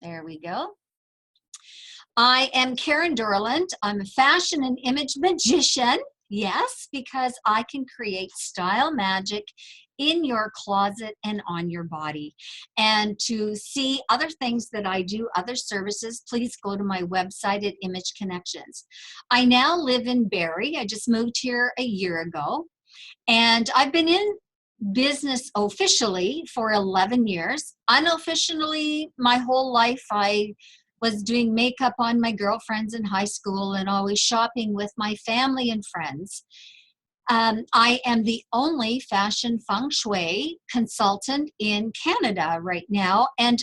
There we go. I am Karen Dorland. I'm a fashion and image magician. Yes, because I can create style magic in your closet and on your body. And to see other things that I do, other services, please go to my website at Image Connections. I now live in Barrie. I just moved here a year ago. And I've been in business officially for 11 years. Unofficially, my whole life, I was doing makeup on my girlfriends in high school and always shopping with my family and friends. I am the only fashion feng shui consultant in Canada right now, and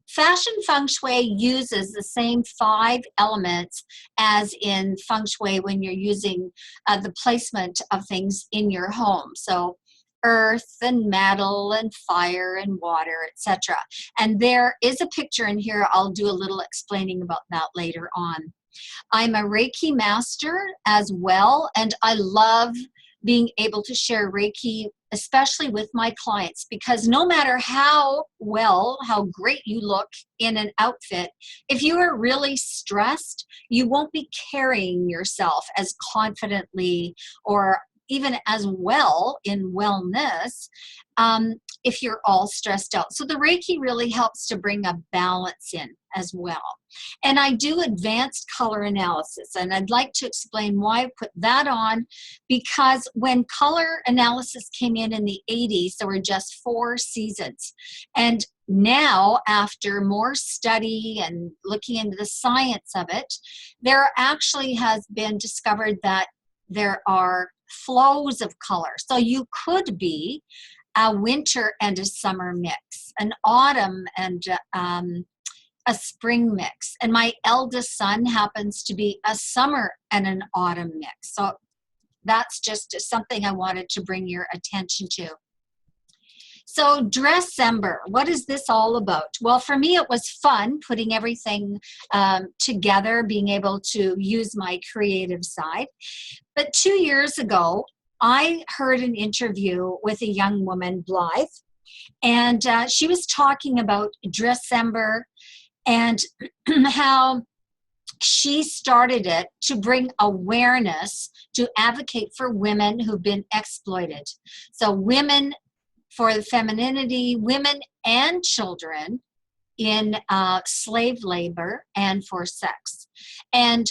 fashion feng shui uses the same 5 elements as in feng shui when you're using the placement of things in your home. So earth and metal and fire and water, etc. And there is a picture in here. I'll do a little explaining about that later on. I'm a Reiki master as well, and I love being able to share Reiki, especially with my clients, because no matter how great you look in an outfit, if you are really stressed, you won't be carrying yourself as confidently or even as well in wellness if you're all stressed out. So the Reiki really helps to bring a balance in as well. And I do advanced color analysis, and I'd like to explain why I put that on, because when color analysis came in the 80s, there were just 4 seasons. And now, after more study and looking into the science of it, there actually has been discovered that there are flows of color. So you could be a winter and a summer mix, an autumn and a spring mix. And my eldest son happens to be a summer and an autumn mix. So that's just something I wanted to bring your attention to. So Dressember, what is this all about? Well, for me, it was fun putting everything together, being able to use my creative side. But 2 years ago, I heard an interview with a young woman, Blythe, and she was talking about Dressember and how she started it to bring awareness to advocate for women who've been exploited. So women for the femininity, women and children in slave labor and for sex. And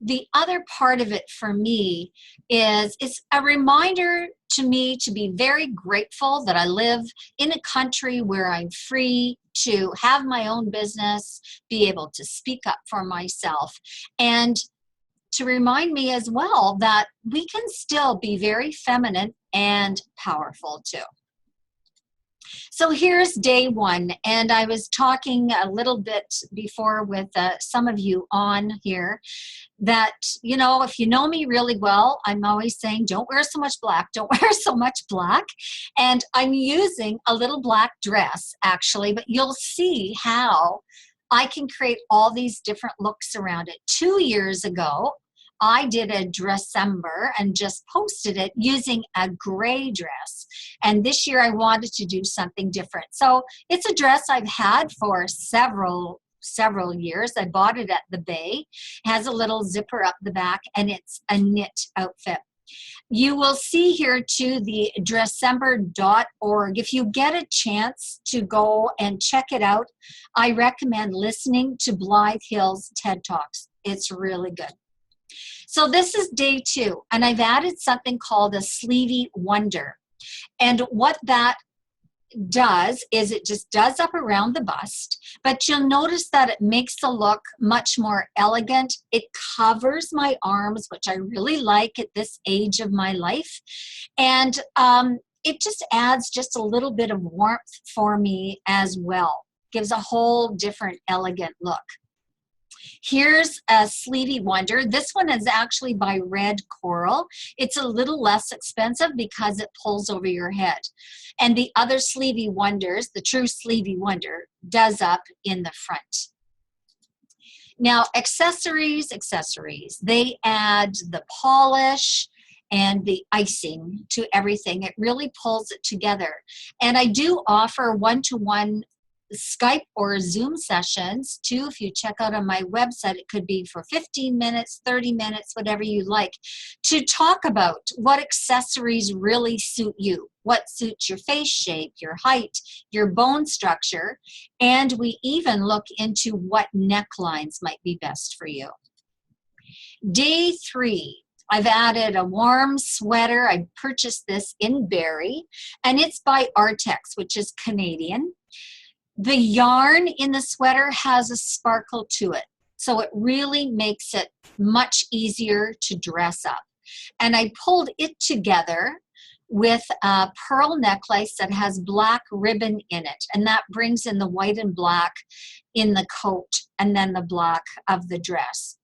the other part of it for me is it's a reminder to me to be very grateful that I live in a country where I'm free to have my own business, be able to speak up for myself, and to remind me as well that we can still be very feminine and powerful too. So here's day 1, and I was talking a little bit before with some of you on here that, you know, if you know me really well, I'm always saying, don't wear so much black, don't wear so much black. And I'm using a little black dress, actually, but you'll see how I can create all these different looks around it. 2 years ago, I did a Dressember and just posted it using a gray dress. And this year I wanted to do something different. So it's a dress I've had for several years. I bought it at the Bay. It has a little zipper up the back, and it's a knit outfit. You will see here too the Dressember.org. If you get a chance to go and check it out, I recommend listening to Blythe Hill's TED Talks. It's really good. So this is day 2, and I've added something called a sleevey wonder. And what that does is it just does up around the bust, but you'll notice that it makes the look much more elegant. It covers my arms, which I really like at this age of my life. And it just adds just a little bit of warmth for me as well. Gives a whole different elegant look. Here's a sleevey wonder. This one is actually by Red Coral. It's a little less expensive because it pulls over your head. And the other sleevey wonders, the true sleevey wonder, does up in the front. Now, accessories, they add the polish and the icing to everything. It really pulls it together. And I do offer one-to-one Skype or Zoom sessions too. If you check out on my website, it could be for 15 minutes, 30 minutes, whatever you like, to talk about what accessories really suit you, what suits your face shape, your height, your bone structure, and we even look into what necklines might be best for you. Day 3. I've added a warm sweater. I purchased this in Barrie, and it's by Artex, which is Canadian. The yarn in the sweater has a sparkle to it, so it really makes it much easier to dress up. And I pulled it together with a pearl necklace that has black ribbon in it, and that brings in the white and black in the coat and then the black of the dress.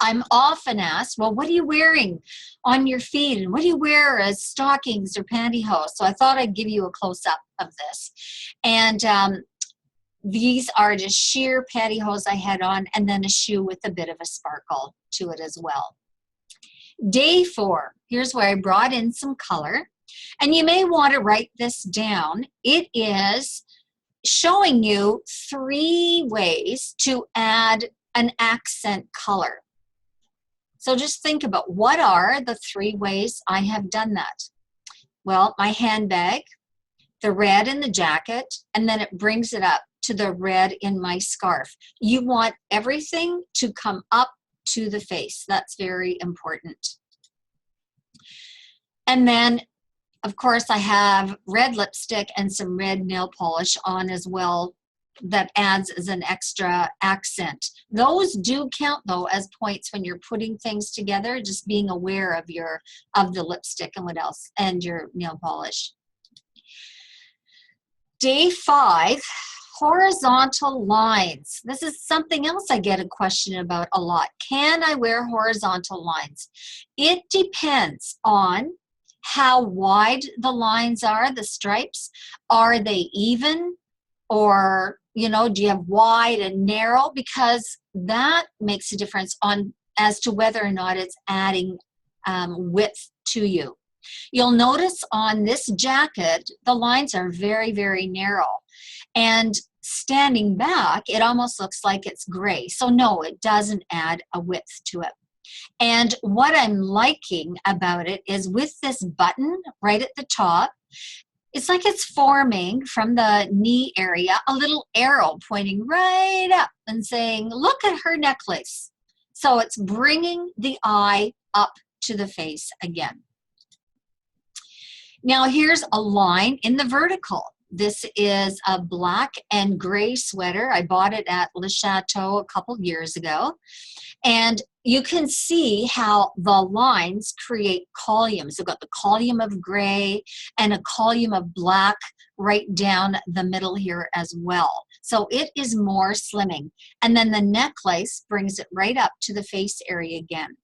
I'm often asked, well, what are you wearing on your feet? And what do you wear as stockings or pantyhose? So I thought I'd give you a close-up of this. And these are just sheer pantyhose I had on, and then a shoe with a bit of a sparkle to it as well. Day 4, here's where I brought in some color. And you may want to write this down. It is showing you 3 ways to add an accent color. So just think about, what are the 3 ways I have done that? Well, my handbag, the red in the jacket, and then it brings it up to the red in my scarf. You want everything to come up to the face. That's very important. And then, of course, I have red lipstick and some red nail polish on as well. That adds as an extra accent. Those do count though as points when you're putting things together, just being aware of the lipstick and what else, and your nail polish. Day 5, horizontal lines. This is something else I get a question about a lot. Can I wear horizontal lines? It depends on how wide the lines are, the stripes. Are they even? Or, you know, do you have wide and narrow? Because that makes a difference as to whether or not it's adding width to you. You'll notice on this jacket, the lines are very, very narrow. And standing back, it almost looks like it's gray. So no, it doesn't add a width to it. And what I'm liking about it is with this button right at the top, it's like it's forming from the knee area a little arrow pointing right up and saying, look at her necklace. So it's bringing the eye up to the face again. Now here's a line in the vertical. This is a black and gray sweater. I bought it at Le Chateau a couple years ago. And you can see how the lines create columns. You've got the column of gray and a column of black right down the middle here as well. So it is more slimming. And then the necklace brings it right up to the face area again.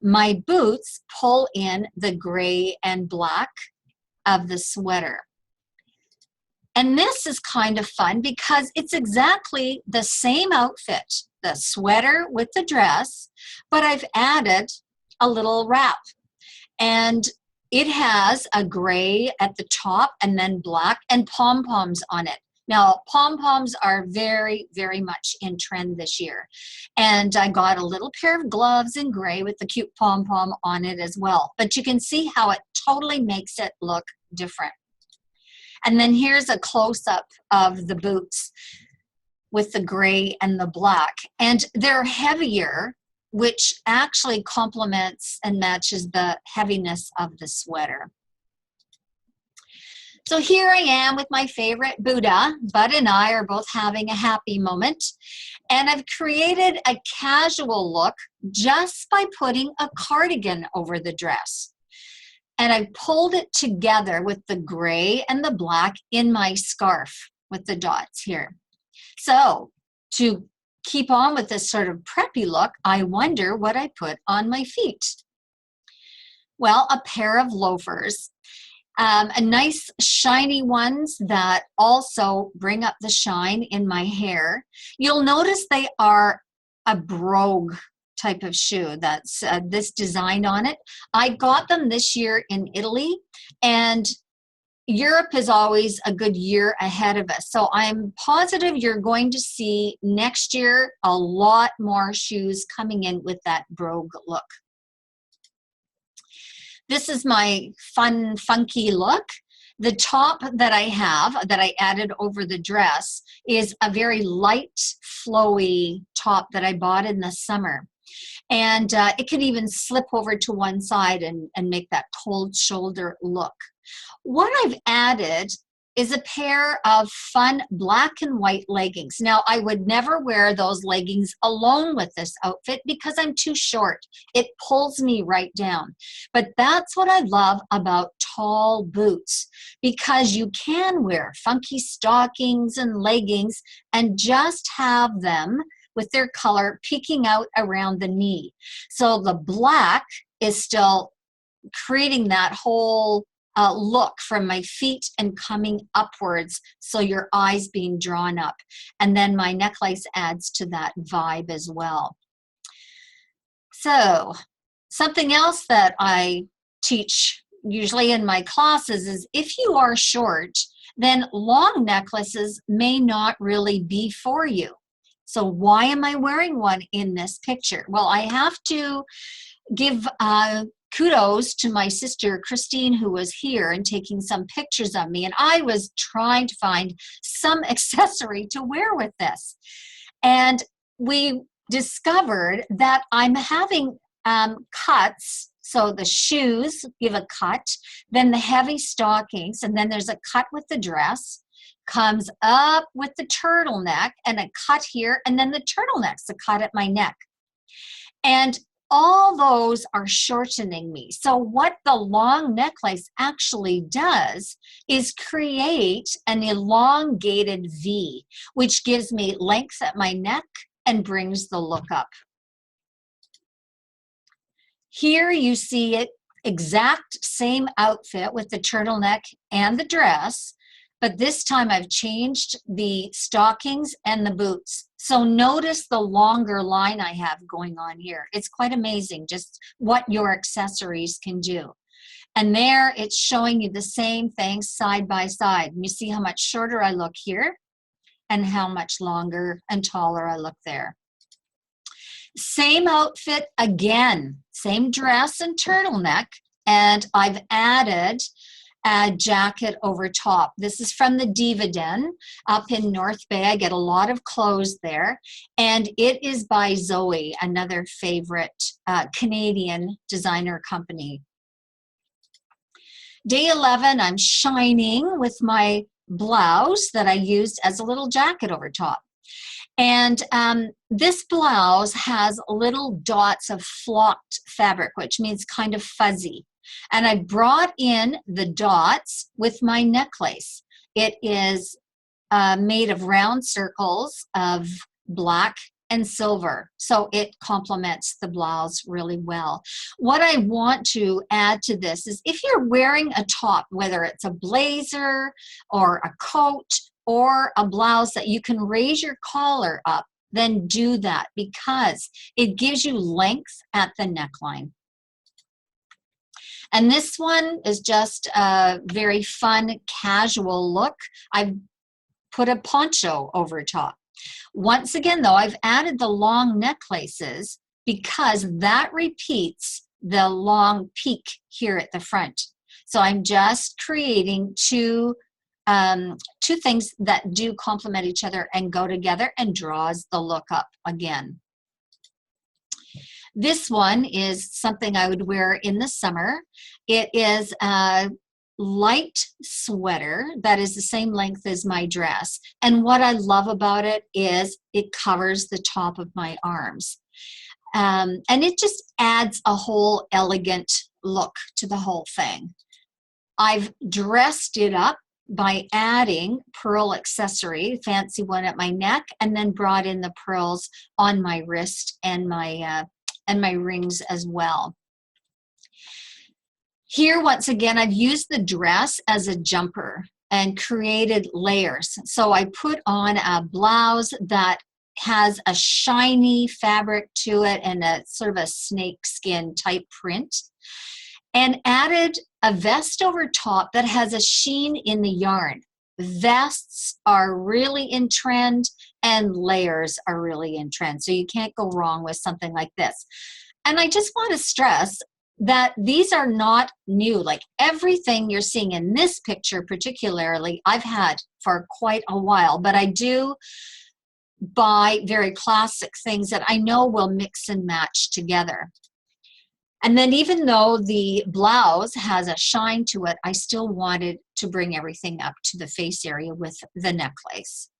My boots pull in the gray and black of the sweater. And this is kind of fun because it's exactly the same outfit, the sweater with the dress, but I've added a little wrap. And it has a gray at the top and then black and pom-poms on it. Now, pom-poms are very, very much in trend this year. And I got a little pair of gloves in gray with the cute pom-pom on it as well. But you can see how it totally makes it look different. And then here's a close-up of the boots with the gray and the black. And they're heavier, which actually complements and matches the heaviness of the sweater. So here I am with my favorite Buddha. Bud and I are both having a happy moment. And I've created a casual look just by putting a cardigan over the dress. And I pulled it together with the gray and the black in my scarf with the dots here. So to keep on with this sort of preppy look, I wonder what I put on my feet. Well, a pair of loafers, a nice shiny ones that also bring up the shine in my hair. You'll notice they are a brogue type of shoe. That's this design on it. I got them this year in Italy, and Europe is always a good year ahead of us. So I'm positive you're going to see next year a lot more shoes coming in with that brogue look. This is my fun, funky look. The top that I have, that I added over the dress, is a very light, flowy top that I bought in the summer. And it can even slip over to one side and make that cold shoulder look. What I've added is a pair of fun black and white leggings. Now, I would never wear those leggings alone with this outfit because I'm too short. It pulls me right down. But that's what I love about tall boots, because you can wear funky stockings and leggings and just have them with their color peeking out around the knee. So the black is still creating that whole look from my feet and coming upwards, so your eyes being drawn up. And then my necklace adds to that vibe as well. So something else that I teach usually in my classes is if you are short, then long necklaces may not really be for you. So why am I wearing one in this picture? Well, I have to give kudos to my sister Christine, who was here and taking some pictures of me, and I was trying to find some accessory to wear with this. And we discovered that I'm having cuts. So the shoes give a cut, then the heavy stockings, and then there's a cut with the dress, comes up with the turtleneck and a cut here, and then the turtleneck's a cut at my neck. And all those are shortening me. So what the long necklace actually does is create an elongated V, which gives me length at my neck and brings the look up. Here you see it, exact same outfit with the turtleneck and the dress, but this time I've changed the stockings and the boots. So notice the longer line I have going on here. It's quite amazing just what your accessories can do. And there it's showing you the same thing side by side. And you see how much shorter I look here and how much longer and taller I look there. Same outfit again, same dress and turtleneck, and I've added a jacket over top. This is from the Diva Den up in North Bay. I get a lot of clothes there, and it is by Zoe, another favorite Canadian designer company. Day 11, I'm shining with my blouse that I used as a little jacket over top. And this blouse has little dots of flocked fabric, which means kind of fuzzy. And I brought in the dots with my necklace. It is made of round circles of black and silver, so it complements the blouse really well. What I want to add to this is if you're wearing a top, whether it's a blazer or a coat or a blouse that you can raise your collar up, then do that because it gives you length at the neckline. And this one is just a very fun, casual look. I've put a poncho over top. Once again, though, I've added the long necklaces because that repeats the long peak here at the front. So I'm just creating two things that do complement each other and go together and draws the look up again. This one is something I would wear in the summer. It is a light sweater that is the same length as my dress. And what I love about it is it covers the top of my arms. And it just adds a whole elegant look to the whole thing. I've dressed it up by adding pearl accessory, fancy one at my neck, and then brought in the pearls on my wrist and my rings as well. Here, once again, I've used the dress as a jumper and created layers. So I put on a blouse that has a shiny fabric to it and a sort of a snake skin type print. and added a vest over top that has a sheen in the yarn. Vests are really in trend and layers are really in trend. So you can't go wrong with something like this. And I just want to stress that these are not new. Like everything you're seeing in this picture particularly, I've had for quite a while, but I do buy very classic things that I know will mix and match together. And then even though the blouse has a shine to it, I still wanted to bring everything up to the face area with the necklace.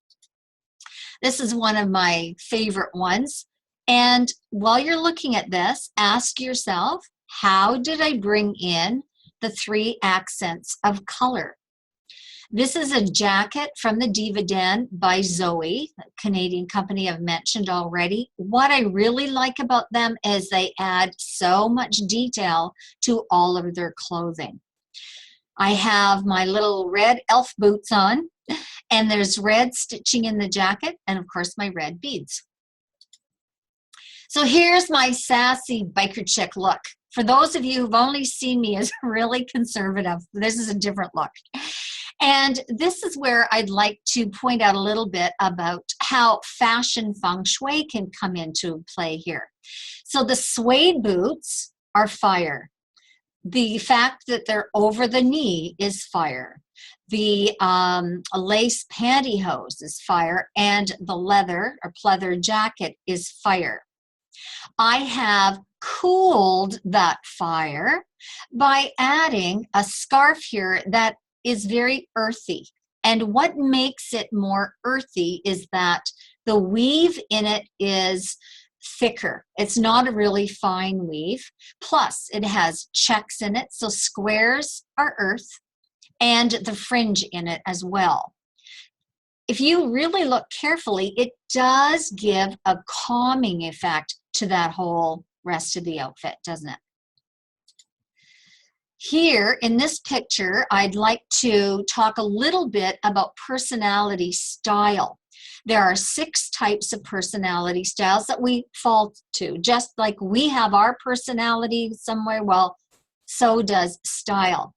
This is one of my favorite ones. And while you're looking at this, ask yourself, how did I bring in the 3 accents of color? This is a jacket from the Diva Den by Zoe, a Canadian company I've mentioned already. What I really like about them is they add so much detail to all of their clothing. I have my little red elf boots on, and there's red stitching in the jacket, and of course my red beads. So here's my sassy biker chick look. For those of you who've only seen me as really conservative, this is a different look. And this is where I'd like to point out a little bit about how fashion feng shui can come into play here. So the suede boots are fire. The fact that they're over the knee is fire. The lace pantyhose is fire, and the leather or pleather jacket is fire. I have cooled that fire by adding a scarf here that is very earthy. And what makes it more earthy is that the weave in it is thicker. It's not a really fine weave. Plus, it has checks in it, so squares are earth, and the fringe in it as well. If you really look carefully, it does give a calming effect to that whole rest of the outfit, doesn't it? Here in this picture, I'd like to talk a little bit about personality style. There are 6 types of personality styles that we fall to. Just like we have our personality somewhere, well, so does style.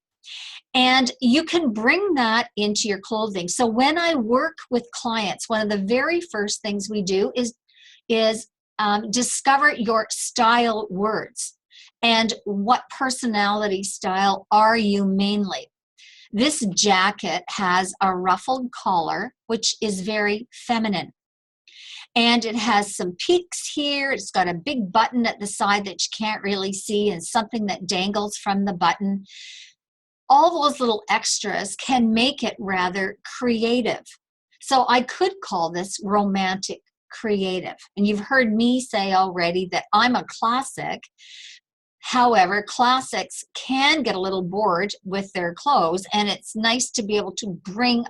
And you can bring that into your clothing. So when I work with clients, one of the very first things we do is discover your style words. And what personality style are you mainly? This jacket has a ruffled collar, which is very feminine. And it has some peaks here. It's got a big button at the side that you can't really see and something that dangles from the button. All those little extras can make it rather creative. So I could call this romantic creative. And you've heard me say already that I'm a classic. However, classics can get a little bored with their clothes, and it's nice to be able to bring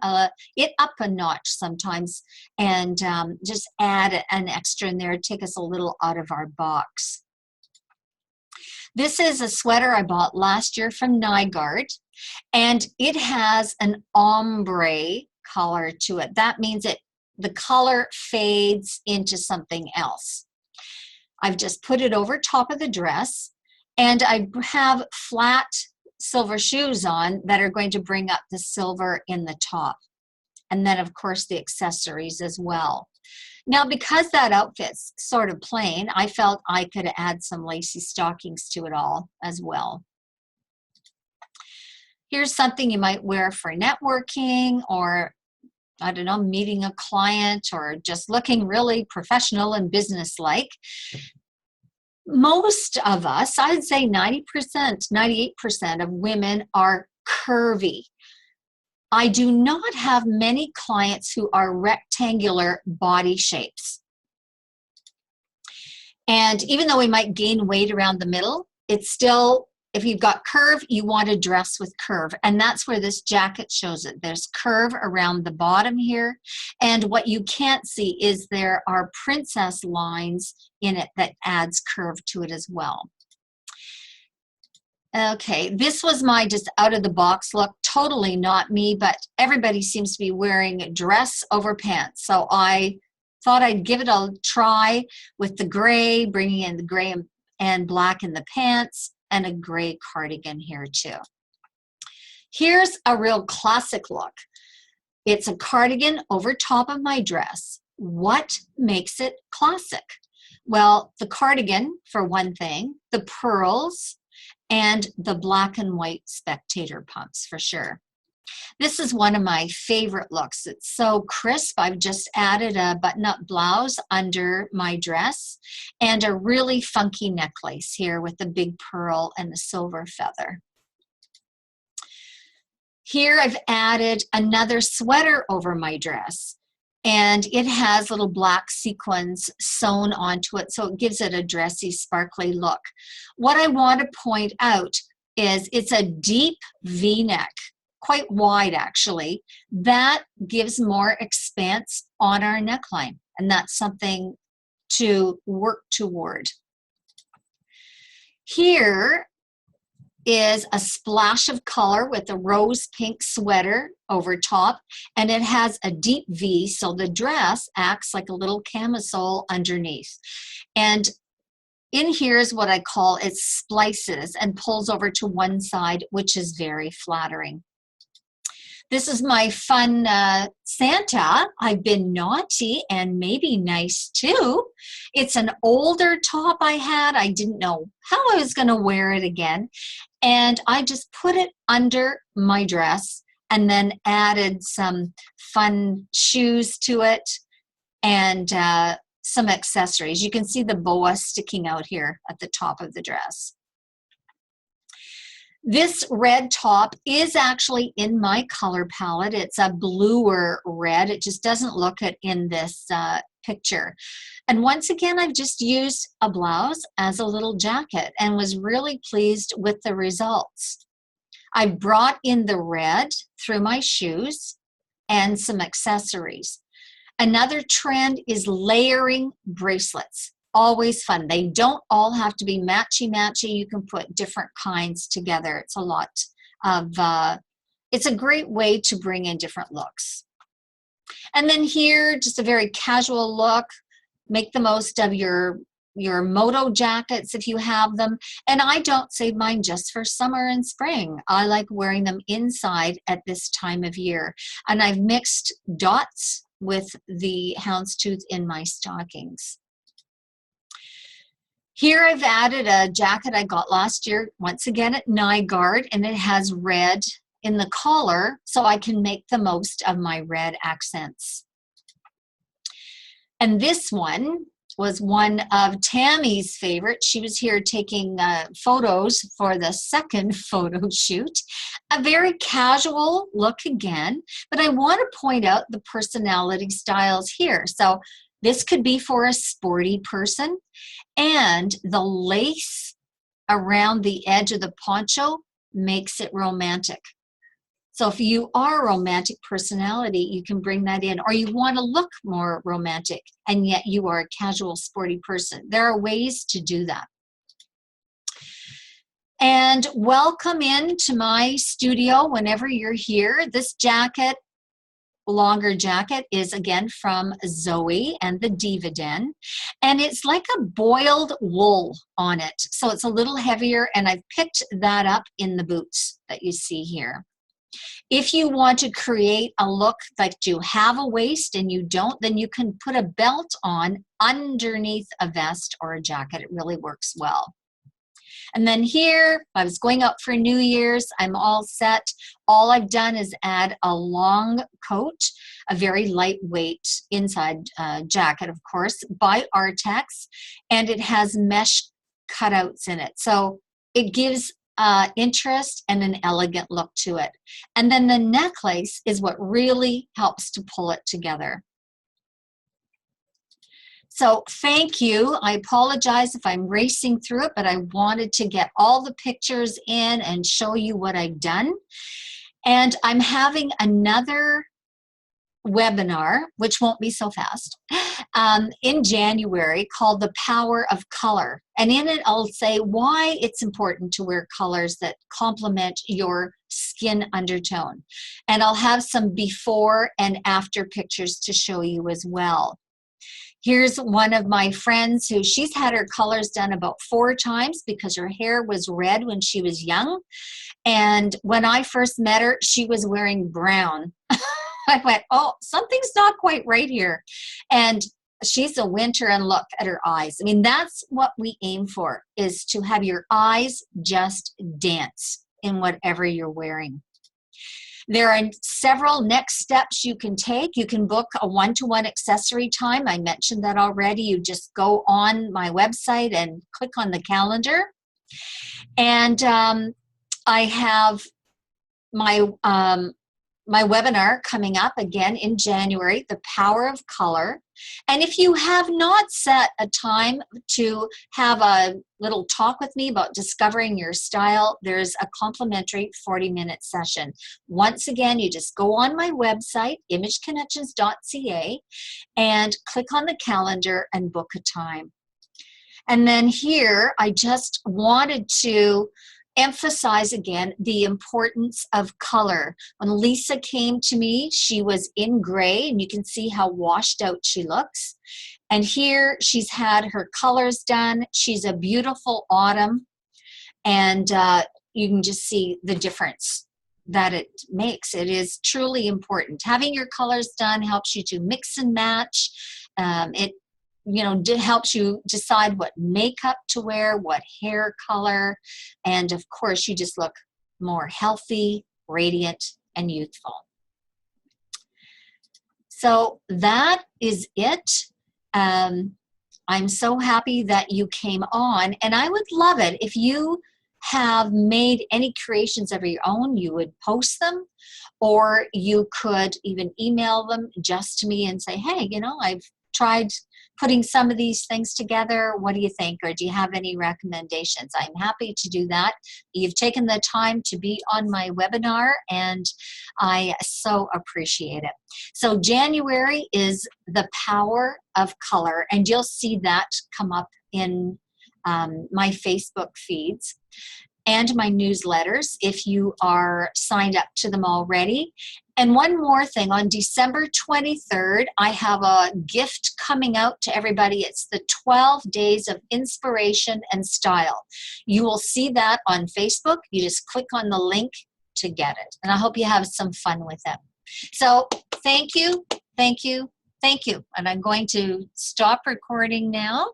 it up a notch sometimes and just add an extra in there, take us a little out of our box. This is a sweater I bought last year from Nygaard, and it has an ombre color to it. That means the color fades into something else. I've just put it over top of the dress, and I have flat silver shoes on that are going to bring up the silver in the top. And then, of course, the accessories as well. Now, because that outfit's sort of plain, I felt I could add some lacy stockings to it all as well. Here's something you might wear for networking or, I don't know, meeting a client or just looking really professional and businesslike. Most of us, I'd say 90%, 98% of women are curvy. I do not have many clients who are rectangular body shapes. And even though we might gain weight around the middle, it's still, if you've got curve, you want to dress with curve. And that's where this jacket shows it. There's curve around the bottom here. And what you can't see is there are princess lines in it that adds curve to it as well. Okay, this was my just out of the box look, totally not me, but everybody seems to be wearing dress over pants. So I thought I'd give it a try with the gray, bringing in the gray and black in the pants, and a gray cardigan here too. Here's a real classic look. It's a cardigan over top of my dress. What makes it classic? Well, the cardigan, for one thing, the pearls, and the black and white spectator pumps for sure. This is one of my favorite looks. It's so crisp. I've just added a button-up blouse under my dress and a really funky necklace here with the big pearl and the silver feather. Here I've added another sweater over my dress, and it has little black sequins sewn onto it, so it gives it a dressy, sparkly look. What I want to point out is it's a deep V-neck, quite wide actually. That gives more expanse on our neckline, and that's something to work toward. Here is a splash of color with a rose pink sweater over top, and it has a deep V, so the dress acts like a little camisole underneath. And in here is what I call it splices and pulls over to one side, which is very flattering. This is my fun Santa. I've been naughty and maybe nice too. It's an older top I had. I didn't know how I was going to wear it again. And I just put it under my dress and then added some fun shoes to it and some accessories. You can see the boa sticking out here at the top of the dress. This red top is actually in my color palette. It's a bluer red. It just doesn't look it in this picture. And once again, I've just used a blouse as a little jacket and was really pleased with the results. I brought in the red through my shoes and some accessories. Another trend is layering bracelets. Always fun. They don't all have to be matchy-matchy. You can put different kinds together. It's a lot of, it's a great way to bring in different looks. And then here, just a very casual look. Make the most of your moto jackets if you have them. And I don't save mine just for summer and spring. I like wearing them inside at this time of year. And I've mixed dots with the houndstooth in my stockings. Here I've added a jacket I got last year, once again at Nygaard, and it has red in the collar, so I can make the most of my red accents. And this one was one of Tammy's favorites. She was here taking photos for the second photo shoot. A very casual look again, but I want to point out the personality styles here. So this could be for a sporty person, and the lace around the edge of the poncho makes it romantic. So if you are a romantic personality, you can bring that in, or you want to look more romantic and yet you are a casual sporty person. There are ways to do that. And welcome into my studio whenever you're here. This jacket, longer jacket, is again from Zoe and the Diva Den, and it's like a boiled wool on it, so it's a little heavier, and I've picked that up in the boots that you see here. If you want to create a look like you have a waist and you don't, then you can put a belt on underneath a vest or a jacket. It really works well. And then here, I was going out for New Year's. I'm all set. All I've done is add a long coat, a very lightweight inside jacket, of course, by Artex, and it has mesh cutouts in it. So it gives interest and an elegant look to it. And then the necklace is what really helps to pull it together. So thank you. I apologize if I'm racing through it, but I wanted to get all the pictures in and show you what I've done. And I'm having another webinar, which won't be so fast, in January, called The Power of Color. And in it, I'll say why it's important to wear colors that complement your skin undertone. And I'll have some before and after pictures to show you as well. Here's one of my friends who she's had her colors done about 4 times because her hair was red when she was young. And when I first met her, she was wearing brown. I went, oh, something's not quite right here. And she's a winter, and look at her eyes. I mean, that's what we aim for, is to have your eyes just dance in whatever you're wearing. There are several next steps you can take. You can book a one-to-one accessory time. I mentioned that already. You just go on my website and click on the calendar. And I have my my webinar coming up again in January, The Power of Color. And if you have not set a time to have a little talk with me about discovering your style, there's a complimentary 40-minute session. Once again, you just go on my website, imageconnections.ca, and click on the calendar and book a time. And then here, I just wanted to emphasize again the importance of color. When Lisa came to me, she was in gray, and you can see how washed out she looks. And here she's had her colors done. She's a beautiful autumn, and you can just see the difference that it makes. It is truly important. Having your colors done helps you to mix and match. It helps you decide what makeup to wear, what hair color, and of course, you just look more healthy, radiant, and youthful. So that is it. I'm so happy that you came on, and I would love it if you have made any creations of your own. You would post them, or you could even email them just to me and say, hey, I've tried putting some of these things together. What do you think? Or do you have any recommendations? I'm happy to do that. You've taken the time to be on my webinar, and I so appreciate it. So January is The Power of Color, and you'll see that come up in my Facebook feeds and my newsletters if you are signed up to them already. And one more thing, on December 23rd, I have a gift coming out to everybody. It's the 12 Days of Inspiration and Style. You will see that on Facebook. You just click on the link to get it. And I hope you have some fun with it. So thank you, thank you, thank you. And I'm going to stop recording now.